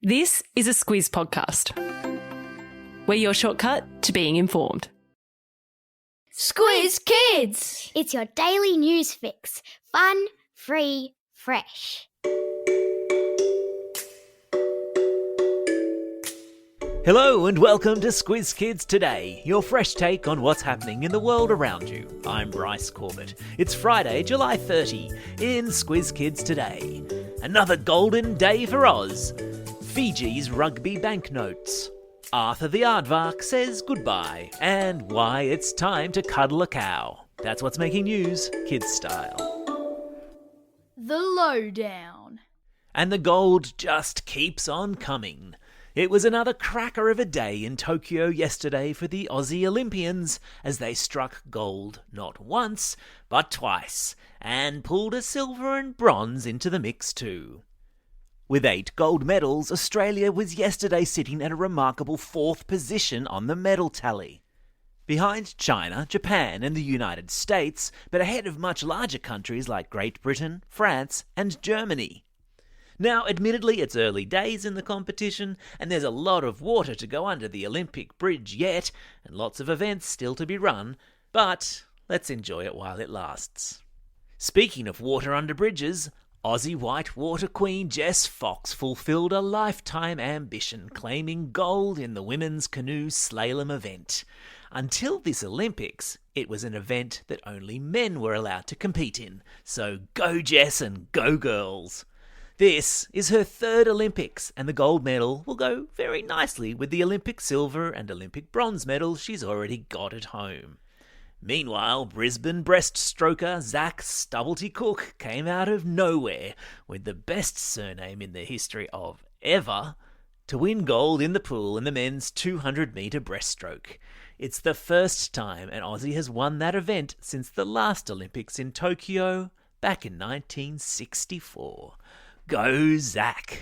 This is a Squiz podcast. We're your shortcut to being informed. Squiz Kids! It's your daily news fix. Fun, free, fresh. Hello and welcome to Squiz Kids Today, your fresh take on what's happening in the world around you. I'm Bryce Corbett. It's Friday, July 30, in Squiz Kids Today. Another golden day for Oz. Fiji's rugby banknotes. Arthur the aardvark says goodbye, and why it's time to cuddle a cow. That's what's making news, kids style. The lowdown. And the gold just keeps on coming. It was another cracker of a day in Tokyo yesterday for the Aussie Olympians as they struck gold not once, but twice, and pulled a silver and bronze into the mix too. With 8 gold medals, Australia was yesterday sitting at a remarkable 4th position on the medal tally. Behind China, Japan and the United States, but ahead of much larger countries like Great Britain, France and Germany. Now, admittedly, it's early days in the competition, and there's a lot of water to go under the Olympic Bridge yet, and lots of events still to be run, but let's enjoy it while it lasts. Speaking of water under bridges, Aussie whitewater queen Jess Fox fulfilled a lifetime ambition, claiming gold in the women's canoe slalom event. Until this Olympics, it was an event that only men were allowed to compete in, so go Jess and go girls! This is her 3rd Olympics, and the gold medal will go very nicely with the Olympic silver and Olympic bronze medals she's already got at home. Meanwhile, Brisbane breaststroker Zach Stubblety Cook came out of nowhere with the best surname in the history of ever to win gold in the pool in the men's 200-metre breaststroke. It's the first time an Aussie has won that event since the last Olympics in Tokyo back in 1964. Go Zach!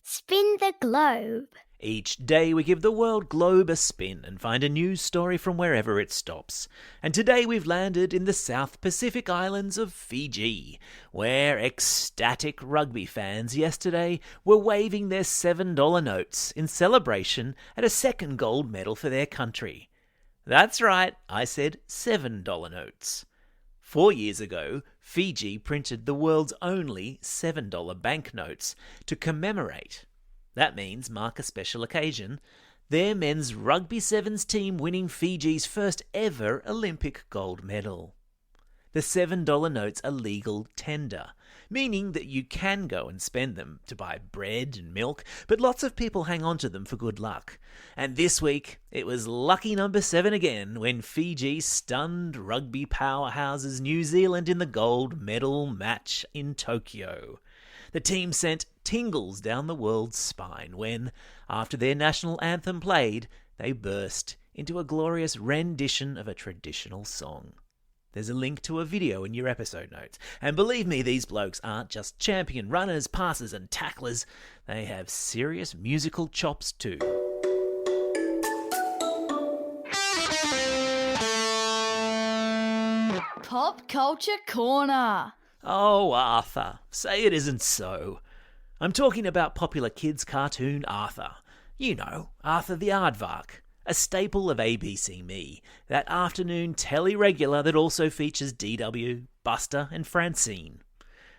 Spin the globe. Each day we give the world globe a spin and find a news story from wherever it stops. And today we've landed in the South Pacific islands of Fiji, where ecstatic rugby fans yesterday were waving their $7 notes in celebration at a 2nd gold medal for their country. That's right, I said $7 notes. 4 years ago, Fiji printed the world's only $7 banknotes to commemorate. That means mark a special occasion. Their men's rugby sevens team winning Fiji's first ever Olympic gold medal. The $7 notes are legal tender, meaning that you can go and spend them to buy bread and milk, but lots of people hang on to them for good luck. And this week, it was lucky number 7 again when Fiji stunned rugby powerhouses New Zealand in the gold medal match in Tokyo. The team sent tingles down the world's spine when, after their national anthem played, they burst into a glorious rendition of a traditional song. There's a link to a video in your episode notes. And believe me, these blokes aren't just champion runners, passers and tacklers. They have serious musical chops too. Pop Culture Corner. Oh, Arthur, say it isn't so. I'm talking about popular kids' cartoon Arthur. You know, Arthur the Aardvark. A staple of ABC Me, that afternoon telly regular that also features DW, Buster and Francine.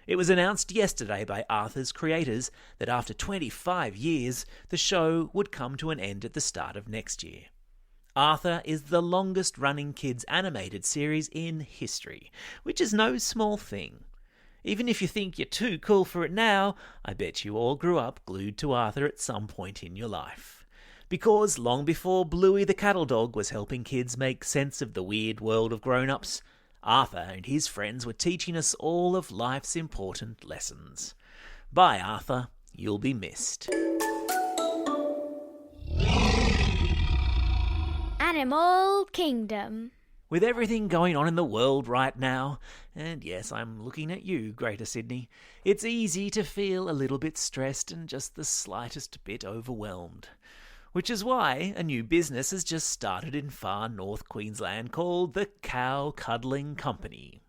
It was announced yesterday by Arthur's creators that after 25 years, the show would come to an end at the start of next year. Arthur is the longest-running kids' animated series in history, which is no small thing. Even if you think you're too cool for it now, I bet you all grew up glued to Arthur at some point in your life. Because long before Bluey the cattle dog was helping kids make sense of the weird world of grown-ups, Arthur and his friends were teaching us all of life's important lessons. Bye, Arthur. You'll be missed. Animal Kingdom. With everything going on in the world right now, and yes, I'm looking at you, Greater Sydney, it's easy to feel a little bit stressed and just the slightest bit overwhelmed. Which is why a new business has just started in far north Queensland called the Cow Cuddling Company.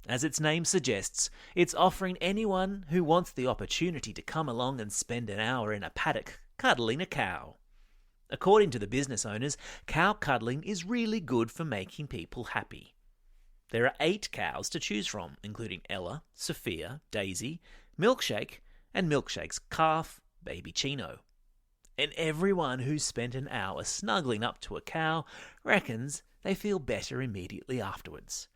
As its name suggests, it's offering anyone who wants the opportunity to come along and spend an hour in a paddock cuddling a cow. According to the business owners, cow cuddling is really good for making people happy. There are 8 cows to choose from, including Ella, Sophia, Daisy, Milkshake, and Milkshake's calf, Baby Chino. And everyone who's spent an hour snuggling up to a cow reckons they feel better immediately afterwards.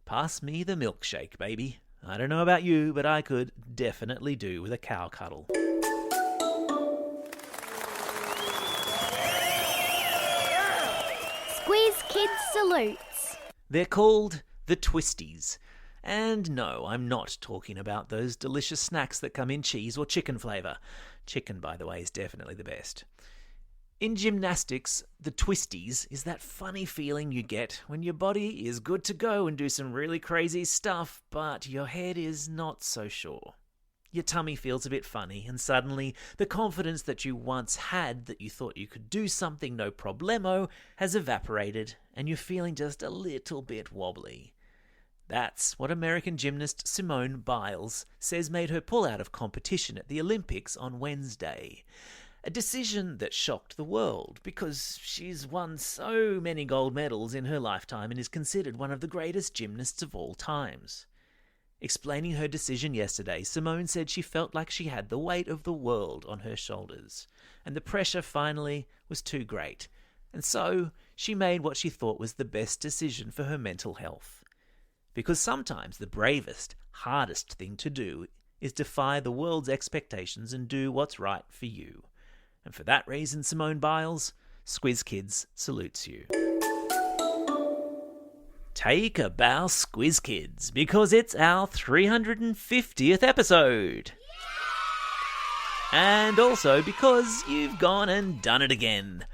Pass me the milkshake, baby. I don't know about you, but I could definitely do with a cow cuddle. Squiz Kids salutes. They're called the Twisties. And no, I'm not talking about those delicious snacks that come in cheese or chicken flavour. Chicken, by the way, is definitely the best. In gymnastics, the Twisties is that funny feeling you get when your body is good to go and do some really crazy stuff, but your head is not so sure. Your tummy feels a bit funny, and suddenly the confidence that you once had that you thought you could do something no problemo has evaporated, and you're feeling just a little bit wobbly. That's what American gymnast Simone Biles says made her pull out of competition at the Olympics on Wednesday. A decision that shocked the world because she's won so many gold medals in her lifetime and is considered one of the greatest gymnasts of all times. Explaining her decision yesterday, Simone said she felt like she had the weight of the world on her shoulders, and the pressure finally was too great, and so she made what she thought was the best decision for her mental health. Because sometimes the bravest, hardest thing to do is defy the world's expectations and do what's right for you. And for that reason, Simone Biles, Squiz Kids salutes you. Take a bow, Squiz Kids, because it's our 350th episode. And also because you've gone and done it again.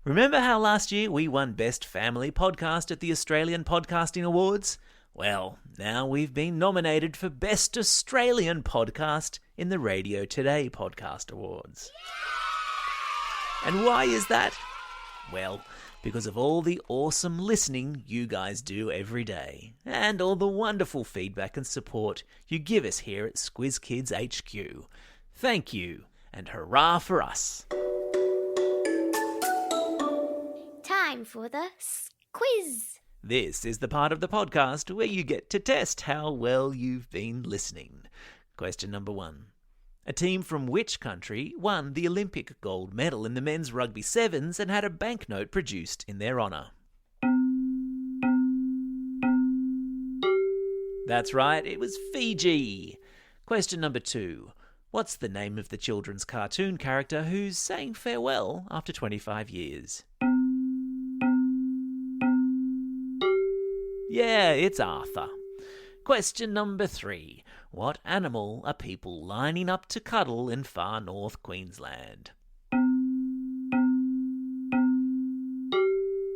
Remember how last year we won Best Family Podcast at the Australian Podcasting Awards? Well, now we've been nominated for Best Australian Podcast in the Radio Today Podcast Awards. And why is that? Well, because of all the awesome listening you guys do every day, and all the wonderful feedback and support you give us here at Squiz Kids HQ. Thank you, and hurrah for us. Time for the quiz. This is the part of the podcast where you get to test how well you've been listening. Question number 1. A team from which country won the Olympic gold medal in the men's rugby sevens and had a banknote produced in their honour? That's right, it was Fiji. Question number 2. What's the name of the children's cartoon character who's saying farewell after 25 years? Yeah, it's Arthur. Question number 3. What animal are people lining up to cuddle in far north Queensland?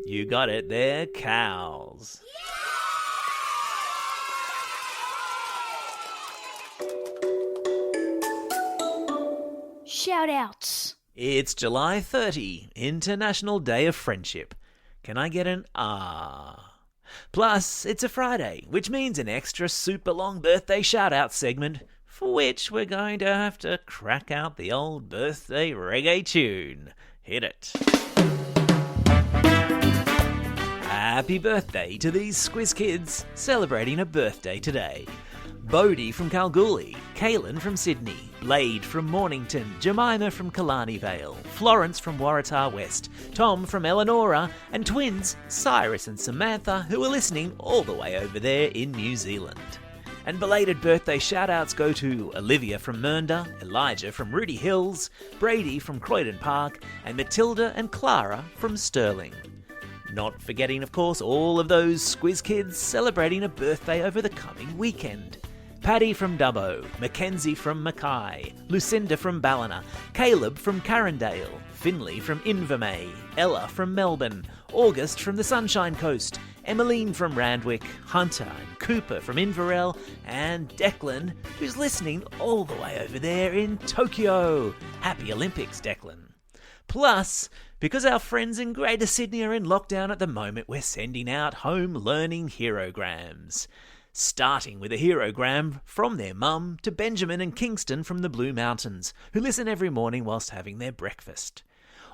You got it, they're cows. Shout outs. It's July 30, International Day of Friendship. Can I get an ah? Plus, it's a Friday, which means an extra super long birthday shout-out segment, for which we're going to have to crack out the old birthday reggae tune. Hit it. Happy birthday to these Squiz Kids celebrating a birthday today. Bodie from Kalgoorlie, Kaylin from Sydney, Blade from Mornington, Jemima from Killarney Vale, Florence from Waratah West, Tom from Eleonora, and twins Cyrus and Samantha, who are listening all the way over there in New Zealand. And belated birthday shout-outs go to Olivia from Mernda, Elijah from Rudy Hills, Brady from Croydon Park, and Matilda and Clara from Stirling. Not forgetting, of course, all of those Squiz Kids celebrating a birthday over the coming weekend. Paddy from Dubbo, Mackenzie from Mackay, Lucinda from Ballina, Caleb from Carindale, Finley from Invermay, Ella from Melbourne, August from the Sunshine Coast, Emmeline from Randwick, Hunter and Cooper from Inverell, and Declan, who's listening all the way over there in Tokyo. Happy Olympics, Declan. Plus, because our friends in Greater Sydney are in lockdown at the moment, we're sending out home learning herograms. starting with a herogram from their mum to Benjamin and Kingston from the Blue Mountains, who listen every morning whilst having their breakfast.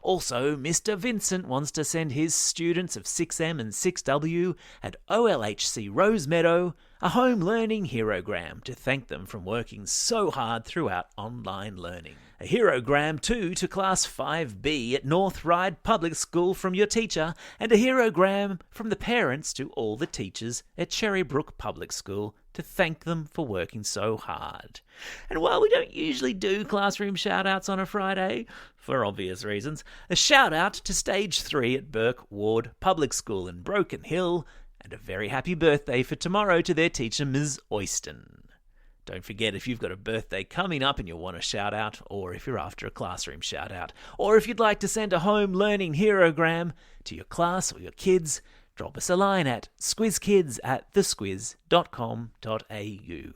Also, Mr. Vincent wants to send his students of 6M and 6W at OLHC Rosemeadow a home learning herogram to thank them from working so hard throughout online learning. A herogram too to Class 5B at North Ryde Public School from your teacher, and a herogram from the parents to all the teachers at Cherrybrook Public School to thank them for working so hard. And while we don't usually do classroom shout-outs on a Friday, for obvious reasons, a shout-out to Stage 3 at Burke Ward Public School in Broken Hill, and a very happy birthday for tomorrow to their teacher, Ms. Oyston. Don't forget, if you've got a birthday coming up and you want a shout-out, or if you're after a classroom shout-out, or if you'd like to send a home learning herogram to your class or your kids, drop us a line at squizkids@thesquiz.com.au.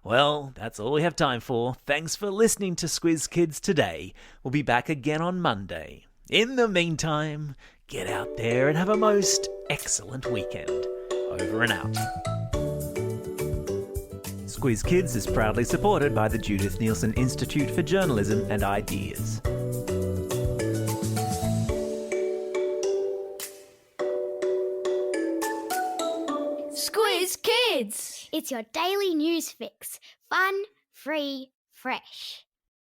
Well, that's all we have time for. Thanks for listening to Squiz Kids today. We'll be back again on Monday. In the meantime, get out there and have a most excellent weekend. Over and out. Squiz Kids is proudly supported by the Judith Neilson Institute for Journalism and Ideas. Squiz Kids! It's your daily news fix. Fun, free, fresh.